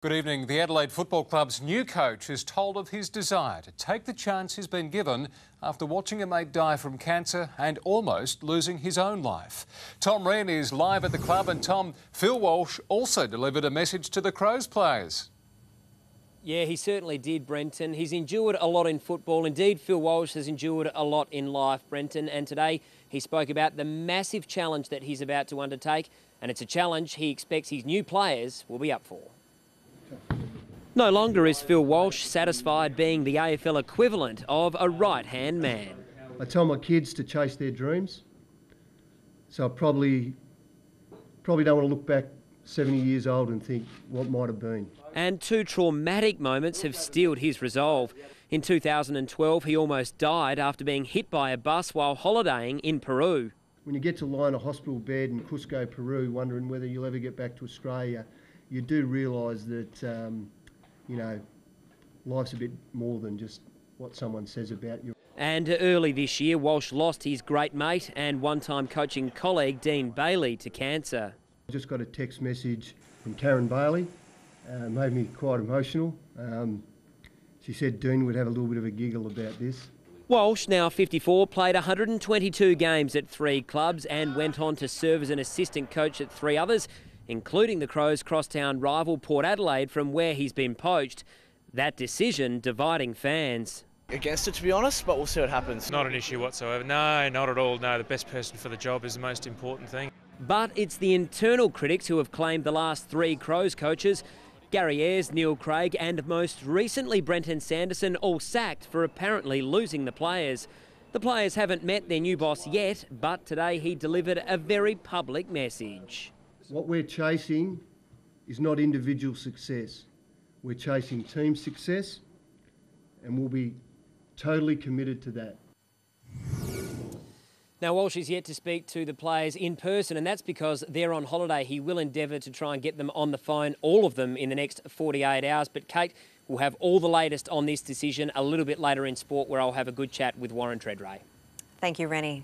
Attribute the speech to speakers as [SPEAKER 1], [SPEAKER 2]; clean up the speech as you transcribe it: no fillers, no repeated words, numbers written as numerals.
[SPEAKER 1] Good evening. The Adelaide Football Club's new coach is told of his desire to take the chance he's been given after watching a mate die from cancer and almost losing his own life. Tom Wren is live at the club, and Tom, Phil Walsh also delivered a message to the Crows players.
[SPEAKER 2] Yeah, he certainly did, Brenton. He's endured a lot in football. Indeed, Phil Walsh has endured a lot in life, Brenton. And today he spoke about the massive challenge that he's about to undertake. And it's a challenge he expects his new players will be up for. No longer is Phil Walsh satisfied being the AFL equivalent of a right-hand man.
[SPEAKER 3] I tell my kids to chase their dreams. So I probably don't want to look back 70 years old and think what might have been.
[SPEAKER 2] And two traumatic moments have steeled his resolve. In 2012, he almost died after being hit by a bus while holidaying in Peru.
[SPEAKER 3] When you get to lie in a hospital bed in Cusco, Peru, wondering whether you'll ever get back to Australia, you do realise that, life's a bit more than just what someone says about you.
[SPEAKER 2] And early this year, Walsh lost his great mate and one-time coaching colleague, Dean Bailey, to cancer.
[SPEAKER 3] I just got a text message from Karen Bailey, made me quite emotional. She said Dean would have a little bit of a giggle about this.
[SPEAKER 2] Walsh, now 54, played 122 games at 3 clubs and went on to serve as an assistant coach at 3 others, including the Crows' crosstown rival Port Adelaide, from where he's been poached. That decision dividing fans.
[SPEAKER 4] Against it, to be honest, but we'll see what happens.
[SPEAKER 5] Not an issue whatsoever. No, not at all. No, the best person for the job is the most important thing.
[SPEAKER 2] But it's the internal critics who have claimed the last 3 Crows coaches, Gary Ayres, Neil Craig and most recently Brenton Sanderson, all sacked for apparently losing the players. The players haven't met their new boss yet, but today he delivered a very public message.
[SPEAKER 3] What we're chasing is not individual success. We're chasing team success, and we'll be totally committed to that.
[SPEAKER 2] Now, Walsh is yet to speak to the players in person, and that's because they're on holiday. He will endeavour to try and get them on the phone, all of them, in the next 48 hours. But Kate will have all the latest on this decision a little bit later in sport, where I'll have a good chat with Warren Treadray.
[SPEAKER 6] Thank you, Rennie.